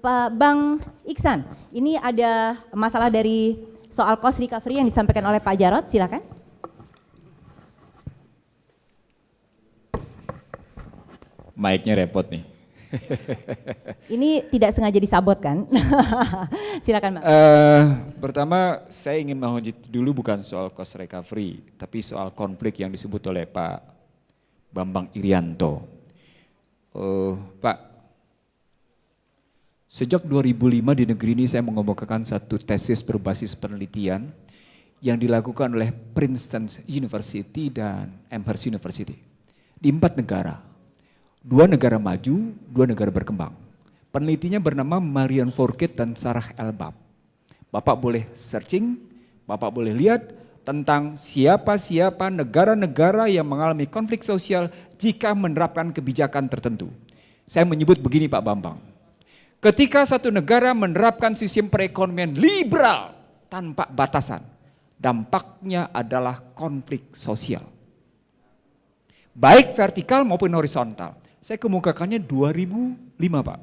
Pak Bang Iksan, ini ada masalah dari soal cost recovery yang disampaikan oleh Pak Jarod, silakan. Mic-nya repot nih. Ini tidak sengaja disabot kan? Silakan Bang. Pertama saya ingin menghujat dulu bukan soal cost recovery, tapi soal konflik yang disebut oleh Pak Bambang Irianto. Pak, sejak 2005 di negeri ini saya mengemukakan satu tesis berbasis penelitian yang dilakukan oleh Princeton University dan Amherst University di 4 negara. 2 negara maju, 2 negara berkembang. Penelitinya bernama Marian Fourcade dan Sarah Elbab. Bapak boleh searching, Bapak boleh lihat tentang siapa-siapa negara-negara yang mengalami konflik sosial jika menerapkan kebijakan tertentu. Saya menyebut begini Pak Bambang, ketika satu negara menerapkan sistem perekonomian liberal tanpa batasan, dampaknya adalah konflik sosial. Baik vertikal maupun horizontal. Saya kemukakannya 2005 Pak.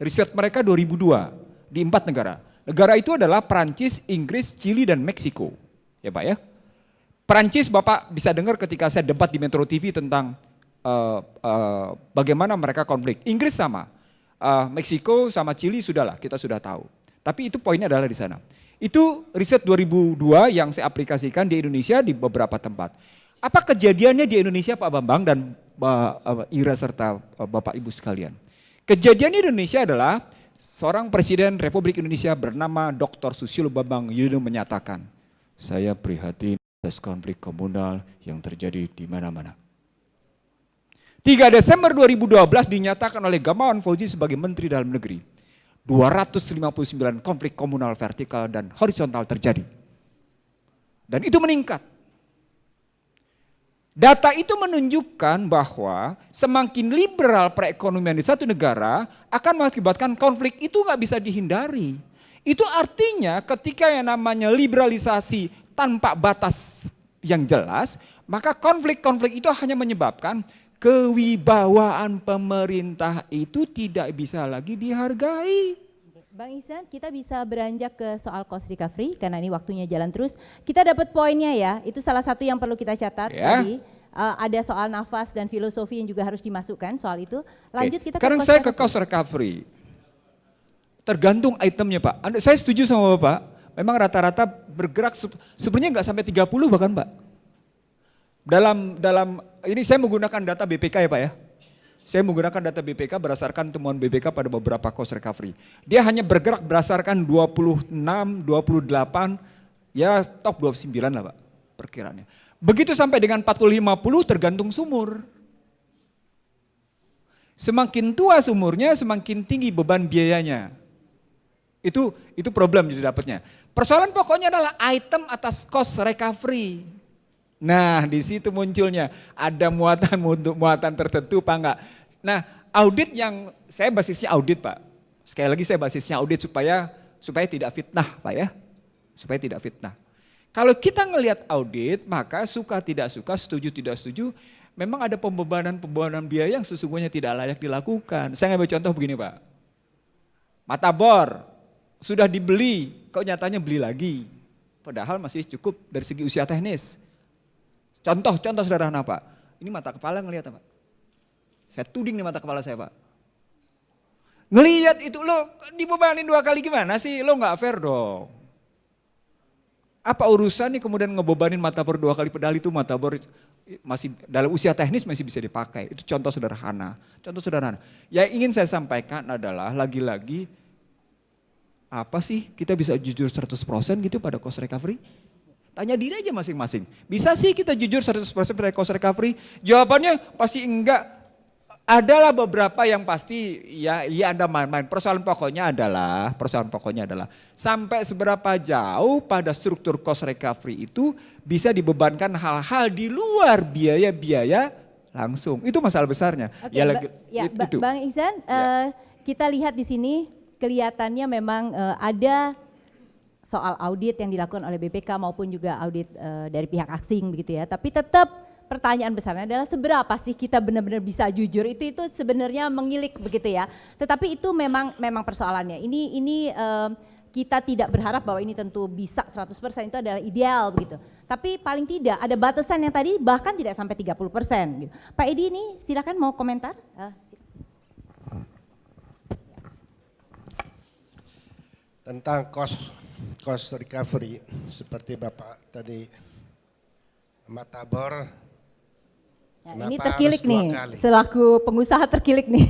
Riset mereka 2002 di 4 negara. Negara itu adalah Perancis, Inggris, Chili, dan Meksiko. Ya Pak ya. Perancis Bapak bisa dengar ketika saya debat di Metro TV tentang bagaimana mereka konflik. Inggris sama, Meksiko sama Chili sudahlah kita sudah tahu. Tapi itu poinnya adalah di sana. Itu riset 2002 yang saya aplikasikan di Indonesia di beberapa tempat. Apa kejadiannya di Indonesia Pak Bambang dan Ira serta Bapak Ibu sekalian? Kejadian di Indonesia adalah seorang Presiden Republik Indonesia bernama Dr. Susilo Bambang Yudhoyono menyatakan, saya prihatin atas konflik komunal yang terjadi di mana-mana. 3 Desember 2012 dinyatakan oleh Gamawan Fauzi sebagai Menteri Dalam Negeri. 259 konflik komunal vertikal dan horizontal terjadi. Dan itu meningkat. Data itu menunjukkan bahwa semakin liberal perekonomian di satu negara akan mengakibatkan konflik itu nggak bisa dihindari. Itu artinya ketika yang namanya liberalisasi tanpa batas yang jelas, maka konflik-konflik itu hanya menyebabkan kewibawaan pemerintah itu tidak bisa lagi dihargai. Bang Iksan, kita bisa beranjak ke soal cost recovery karena ini waktunya jalan terus. Kita dapat poinnya ya, itu salah satu yang perlu kita catat tadi. Ada soal nafas dan filosofi yang juga harus dimasukkan soal itu. Lanjut kita ke sekarang saya ke cost recovery. Tergantung itemnya Pak. Saya setuju sama Bapak, memang rata-rata bergerak sebenarnya nggak sampai 30 bahkan Pak. Dalam ini saya menggunakan data BPK ya Pak ya. Saya menggunakan data BPK berdasarkan temuan BPK pada beberapa cost recovery. Dia hanya bergerak berdasarkan 26, 28, ya top 29 lah Pak perkiraannya. Begitu sampai dengan 40-50 tergantung sumur. Semakin tua sumurnya semakin tinggi beban biayanya. Itu problem jadi dapatnya. Persoalan pokoknya adalah item atas cost recovery. Nah di situ munculnya ada muatan tertentu apa enggak. Nah audit yang saya basisnya audit Pak. Sekali lagi saya basisnya audit supaya tidak fitnah Pak ya. Supaya tidak fitnah. Kalau kita ngelihat audit maka suka tidak suka, setuju tidak setuju, memang ada pembebanan biaya yang sesungguhnya tidak layak dilakukan. Saya ngambil contoh begini Pak. Mata bor sudah dibeli, kok nyatanya beli lagi. Padahal masih cukup dari segi usia teknis. Contoh sederhana Pak, ini mata kepala ngelihat Pak. Saya tuding di mata kepala saya Pak. Ngelihat itu lo dibebanin 2 kali gimana sih, lo gak fair dong. Apa urusan nih kemudian ngebebanin mata bor 2 kali, padahal itu mata bor masih dalam usia teknis masih bisa dipakai. Itu contoh sederhana. Yang ingin saya sampaikan adalah lagi-lagi apa sih kita bisa jujur 100% gitu pada cost recovery? Tanya diri aja masing-masing. Bisa sih kita jujur 100% pada cost recovery? Jawabannya pasti enggak. Adalah beberapa yang pasti ya Anda main-main. Persoalan pokoknya adalah sampai seberapa jauh pada struktur cost recovery itu bisa dibebankan hal-hal di luar biaya-biaya langsung. Itu masalah besarnya. Oke, Bang Iksan, kita lihat di sini kelihatannya memang ada soal audit yang dilakukan oleh BPK maupun juga audit dari pihak asing begitu ya. Tapi tetap pertanyaan besarnya adalah seberapa sih kita benar-benar bisa jujur, itu sebenarnya mengilik begitu ya. Tetapi itu memang persoalannya. Ini kita tidak berharap bahwa ini tentu bisa 100% itu adalah ideal begitu. Tapi paling tidak ada batasan yang tadi bahkan tidak sampai 30% gitu. Pak Edi ini silakan mau komentar. Tentang cost recovery seperti Bapak tadi Matabor. Nah, ini terkilik nih, selaku pengusaha terkilik nih.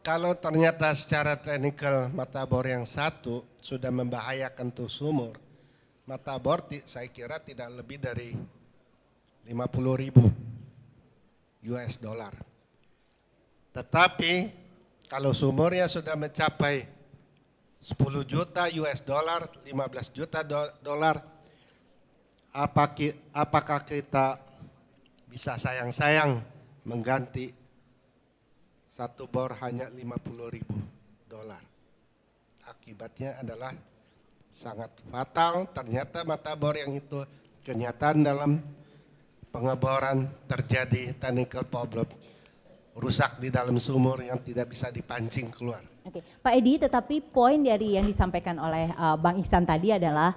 Kalau ternyata secara teknikal Matabor yang satu sudah membahayakan tuh sumur, Matabor saya kira tidak lebih dari 50.000 US dollar. Tetapi kalau sumurnya sudah mencapai 10 juta US dollar, 15 juta dolar, apakah kita bisa sayang-sayang mengganti satu bor hanya 50.000 dolar? Akibatnya adalah sangat fatal. Ternyata mata bor yang itu kenyataan dalam pengeboran terjadi technical problem, rusak di dalam sumur yang tidak bisa dipancing keluar. Oke, Pak Edi, tetapi poin dari yang disampaikan oleh Bang Ihsan tadi adalah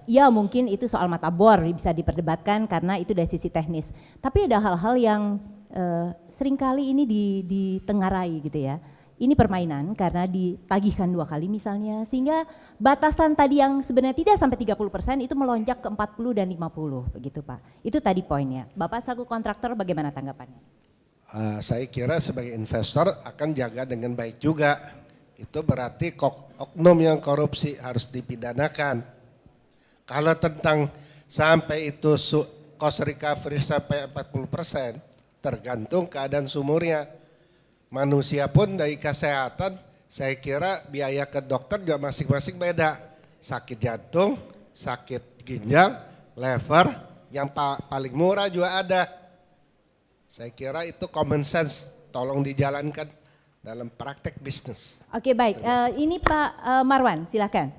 ya mungkin itu soal mata bor bisa diperdebatkan karena itu dari sisi teknis. Tapi ada hal-hal yang seringkali ini ditengarai gitu ya. Ini permainan karena ditagihkan 2 kali misalnya, sehingga batasan tadi yang sebenarnya tidak sampai 30% itu melonjak ke 40 dan 50 begitu Pak. Itu tadi poinnya. Bapak selaku kontraktor bagaimana tanggapannya? Saya kira sebagai investor akan jaga dengan baik juga. Itu berarti oknum yang korupsi harus dipidanakan. Kalau tentang sampai itu cost recovery sampai 40%, tergantung keadaan sumurnya. Manusia pun dari kesehatan, saya kira biaya ke dokter juga masing-masing beda. Sakit jantung, sakit ginjal, liver, yang paling murah juga ada. Saya kira itu common sense, tolong dijalankan dalam praktek bisnis. Oke baik, ini Pak Marwan silakan.